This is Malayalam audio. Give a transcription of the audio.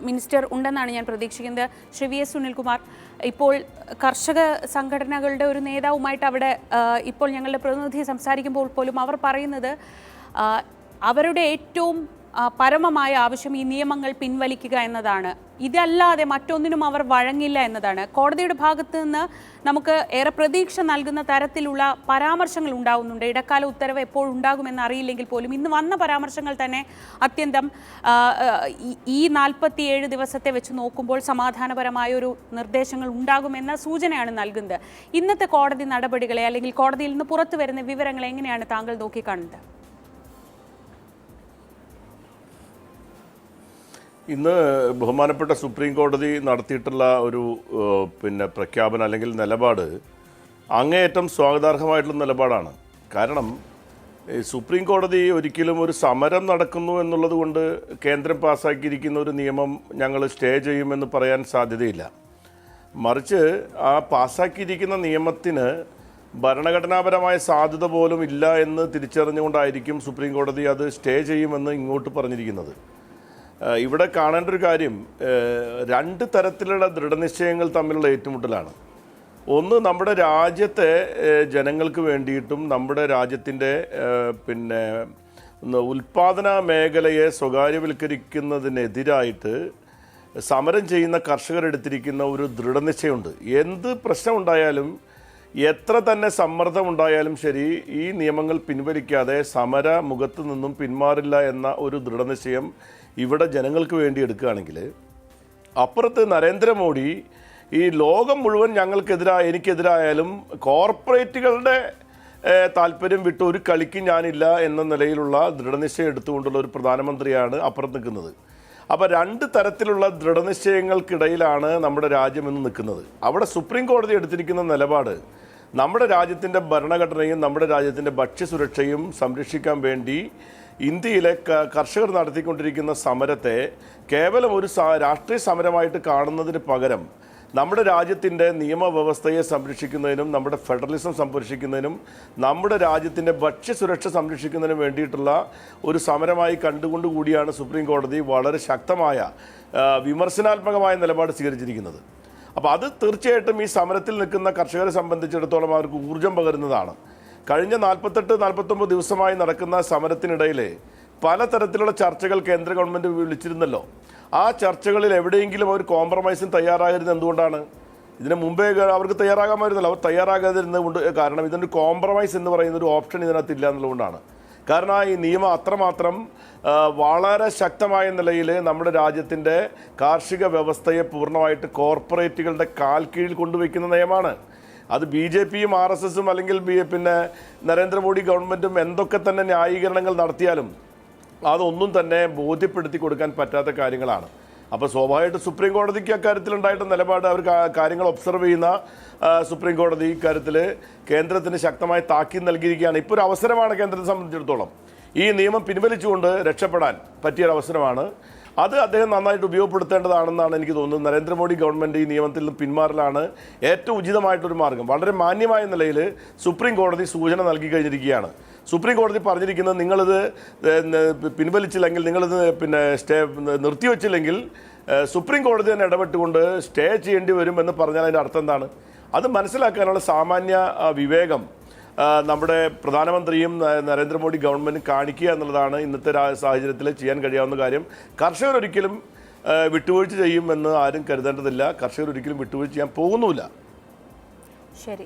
മിനിസ്റ്റർ ഉണ്ടെന്നാണ് ഞാൻ പ്രതീക്ഷിക്കുന്നത്. ശ്രീ വി എസ് സുനിൽകുമാർ, ഇപ്പോൾ കർഷക സംഘടനകളുടെ ഒരു നേതാവുമായിട്ട് അവിടെ ഇപ്പോൾ ഞങ്ങളുടെ പ്രതിനിധി സംസാരിക്കുമ്പോൾ പോലും അവർ പറയുന്നത് അവരുടെ ഏറ്റവും പരമമായ ആവശ്യം ഈ നിയമങ്ങൾ പിൻവലിക്കുക എന്നതാണ്. ഇതല്ലാതെ മറ്റൊന്നിനും അവർ വഴങ്ങില്ല എന്നതാണ്. കോടതിയുടെ ഭാഗത്ത് നിന്ന് നമുക്ക് ഏറെ പ്രതീക്ഷ നൽകുന്ന തരത്തിലുള്ള പരാമർശങ്ങൾ ഉണ്ടാകുന്നുണ്ട്. ഇടക്കാല ഉത്തരവ് എപ്പോൾ ഉണ്ടാകുമെന്ന് അറിയില്ലെങ്കിൽ പോലും ഇന്ന് വന്ന പരാമർശങ്ങൾ തന്നെ അത്യന്തം ഈ 47 ദിവസത്തെ വെച്ച് നോക്കുമ്പോൾ സമാധാനപരമായ ഒരു നിർദ്ദേശങ്ങൾ ഉണ്ടാകുമെന്ന സൂചനയാണ് നൽകുന്നത്. ഇന്നത്തെ കോടതി നടപടികളെ അല്ലെങ്കിൽ കോടതിയിൽ നിന്ന് പുറത്തു വരുന്ന വിവരങ്ങളെ എങ്ങനെയാണ് താങ്കൾ നോക്കിക്കാണുന്നത്? ഇന്ന് ബഹുമാനപ്പെട്ട സുപ്രീം കോടതി നടത്തിയിട്ടുള്ള ഒരു പ്രഖ്യാപനം അല്ലെങ്കിൽ നിലപാട് അങ്ങേയറ്റം സ്വാഗതാർഹമായിട്ടുള്ള നിലപാടാണ്. കാരണം സുപ്രീം കോടതി ഒരിക്കലും ഒരു സമരം നടക്കുന്നു എന്നുള്ളത് കൊണ്ട് കേന്ദ്രം പാസ്സാക്കിയിരിക്കുന്ന ഒരു നിയമം ഞങ്ങൾ സ്റ്റേ ചെയ്യുമെന്ന് പറയാൻ സാധ്യതയില്ല. മറിച്ച് ആ പാസ്സാക്കിയിരിക്കുന്ന നിയമത്തിന് ഭരണഘടനാപരമായ സാധ്യത പോലും ഇല്ല എന്ന് തിരിച്ചറിഞ്ഞുകൊണ്ടായിരിക്കും സുപ്രീം കോടതി അത് സ്റ്റേ ചെയ്യുമെന്ന് ഇങ്ങോട്ട് പറഞ്ഞിരിക്കുന്നത്. ഇവിടെ കാണേണ്ട ഒരു കാര്യം, രണ്ട് തരത്തിലുള്ള ദൃഢനിശ്ചയങ്ങൾ തമ്മിലുള്ള ഏറ്റുമുട്ടലാണ്. ഒന്ന്, നമ്മുടെ രാജ്യത്തെ ജനങ്ങൾക്ക് വേണ്ടിയിട്ടും നമ്മുടെ രാജ്യത്തിൻ്റെ ഉൽപ്പാദന മേഖലയെ സ്വകാര്യവൽക്കരിക്കുന്നതിനെതിരായിട്ട് സമരം ചെയ്യുന്ന കർഷകരെടുത്തിരിക്കുന്ന ഒരു ദൃഢനിശ്ചയമുണ്ട്. എന്ത് പ്രശ്നമുണ്ടായാലും എത്ര തന്നെ സമ്മർദ്ദമുണ്ടായാലും ശരി, ഈ നിയമങ്ങൾ പിൻവലിക്കാതെ സമര മുഖത്ത് നിന്നും പിന്മാറില്ല എന്ന ഒരു ദൃഢനിശ്ചയം ഇവിടെ ജനങ്ങൾക്ക് വേണ്ടി എടുക്കുകയാണെങ്കിൽ, അപ്പുറത്ത് നരേന്ദ്രമോദി ഈ ലോകം മുഴുവൻ എനിക്കെതിരായാലും കോർപ്പറേറ്റുകളുടെ താല്പര്യം വിട്ട് ഒരു കളിക്ക് ഞാനില്ല എന്ന നിലയിലുള്ള ദൃഢനിശ്ചയം എടുത്തുകൊണ്ടുള്ള ഒരു പ്രധാനമന്ത്രിയാണ് അപ്പുറത്ത് നിൽക്കുന്നത്. അപ്പോൾ രണ്ട് തരത്തിലുള്ള ദൃഢനിശ്ചയങ്ങൾക്കിടയിലാണ് നമ്മുടെ രാജ്യം ഇന്ന് നിൽക്കുന്നത്. അവിടെ സുപ്രീം കോടതി എടുത്തിരിക്കുന്ന നിലപാട് നമ്മുടെ രാജ്യത്തിൻ്റെ ഭരണഘടനയും നമ്മുടെ രാജ്യത്തിൻ്റെ ഭക്ഷ്യസുരക്ഷയും സംരക്ഷിക്കാൻ വേണ്ടി ഇന്ത്യയിലെ കർഷകർ നടത്തിക്കൊണ്ടിരിക്കുന്ന സമരത്തെ കേവലം ഒരു രാഷ്ട്രീയ സമരമായിട്ട് കാണുന്നതിന് പകരം നമ്മുടെ രാജ്യത്തിൻ്റെ നിയമവ്യവസ്ഥയെ സംരക്ഷിക്കുന്നതിനും നമ്മുടെ ഫെഡറലിസം സംരക്ഷിക്കുന്നതിനും നമ്മുടെ രാജ്യത്തിൻ്റെ ഭക്ഷ്യസുരക്ഷ സംരക്ഷിക്കുന്നതിനും വേണ്ടിയിട്ടുള്ള ഒരു സമരമായി കണ്ടുകൊണ്ടുകൂടിയാണ് സുപ്രീം കോടതി വളരെ ശക്തമായ വിമർശനാത്മകമായ നിലപാട് സ്വീകരിച്ചിരിക്കുന്നത്. അപ്പോൾ അത് തീർച്ചയായിട്ടും ഈ സമരത്തിൽ നിൽക്കുന്ന കർഷകരെ സംബന്ധിച്ചിടത്തോളം അവർക്ക് ഊർജം പകരുന്നതാണ്. കഴിഞ്ഞ 48-49 ദിവസമായി നടക്കുന്ന സമരത്തിനിടയിൽ പലതരത്തിലുള്ള ചർച്ചകൾ കേന്ദ്ര ഗവൺമെൻറ് വിളിച്ചിരുന്നല്ലോ. ആ ചർച്ചകളിൽ എവിടെയെങ്കിലും ഒരു കോംപ്രമൈസിന് തയ്യാറാകരുത്. എന്തുകൊണ്ടാണ്? ഇതിന് മുമ്പേ അവർക്ക് തയ്യാറാകാമായിരുന്നല്ലോ. അവർ തയ്യാറാകാതിരുന്നത് കാരണം ഇതിൻ്റെ കോംപ്രമൈസ് എന്ന് പറയുന്ന ഒരു ഓപ്ഷൻ ഇതിനകത്തില്ല എന്നുള്ളതുകൊണ്ടാണ്. കാരണം ഈ നിയമം അത്രമാത്രം വളരെ ശക്തമായ നിലയിൽ നമ്മുടെ രാജ്യത്തിൻ്റെ കാർഷിക വ്യവസ്ഥയെ പൂർണ്ണമായിട്ട് കോർപ്പറേറ്റുകളുടെ കാൽ കീഴിൽ കൊണ്ടുവയ്ക്കുന്ന നിയമമാണ്. അത് BJPയും RSSും അല്ലെങ്കിൽ നരേന്ദ്രമോദി ഗവൺമെൻറ്റും എന്തൊക്കെ തന്നെ ന്യായീകരണങ്ങൾ നടത്തിയാലും അതൊന്നും തന്നെ ബോധ്യപ്പെടുത്തി കൊടുക്കാൻ പറ്റാത്ത കാര്യങ്ങളാണ്. അപ്പോൾ സ്വാഭാവികമായിട്ട് സുപ്രീം കോടതിക്ക് അക്കാര്യത്തിലുണ്ടായിട്ട് നിലപാട് അവർ കാര്യങ്ങൾ ഒബ്സർവ് ചെയ്യുന്ന സുപ്രീം കോടതി ഇക്കാര്യത്തിൽ കേന്ദ്രത്തിന് ശക്തമായ താക്കീത് നൽകിയിരിക്കുകയാണ്. ഇപ്പോൾ ഒരു അവസരമാണ് കേന്ദ്രത്തെ സംബന്ധിച്ചിടത്തോളം. ഈ നിയമം പിൻവലിച്ചുകൊണ്ട് രക്ഷപ്പെടാൻ പറ്റിയൊരവസരമാണ്. അത് അദ്ദേഹം നന്നായിട്ട് ഉപയോഗപ്പെടുത്തേണ്ടതാണെന്നാണ് എനിക്ക് തോന്നുന്നത്. നരേന്ദ്രമോദി ഗവൺമെൻറ് ഈ നിയമത്തിൽ നിന്ന് പിന്മാറലാണ് ഏറ്റവും ഉചിതമായിട്ടൊരു മാർഗം. വളരെ മാന്യമായ നിലയിൽ സുപ്രീം കോടതി സൂചന നൽകി കഴിഞ്ഞിരിക്കുകയാണ്. സുപ്രീം കോടതി പറഞ്ഞിരിക്കുന്നത്, നിങ്ങളിത് പിൻവലിച്ചില്ലെങ്കിൽ, നിങ്ങളിത് നിർത്തിവെച്ചില്ലെങ്കിൽ സുപ്രീം കോടതി തന്നെ ഇടപെട്ടുകൊണ്ട് സ്റ്റേ ചെയ്യേണ്ടി വരും എന്ന് പറഞ്ഞാൽ അതിൻ്റെ അർത്ഥം എന്താണ്? അത് മനസ്സിലാക്കാനുള്ള സാമാന്യ വിവേകം നമ്മുടെ പ്രധാനമന്ത്രിയും നരേന്ദ്രമോദി ഗവൺമെൻറ് കാണിക്കുക എന്നുള്ളതാണ് ഇന്നത്തെ സാഹചര്യത്തിൽ ചെയ്യാൻ കഴിയാവുന്ന കാര്യം. കർഷകർ ഒരിക്കലും വിട്ടുവീഴ്ച ചെയ്യുമെന്ന് ആരും കരുതേണ്ടതില്ല. കർഷകർ ഒരിക്കലും വിട്ടുവീഴ്ച ചെയ്യാൻ പോകുന്നുമില്ല. ശരി.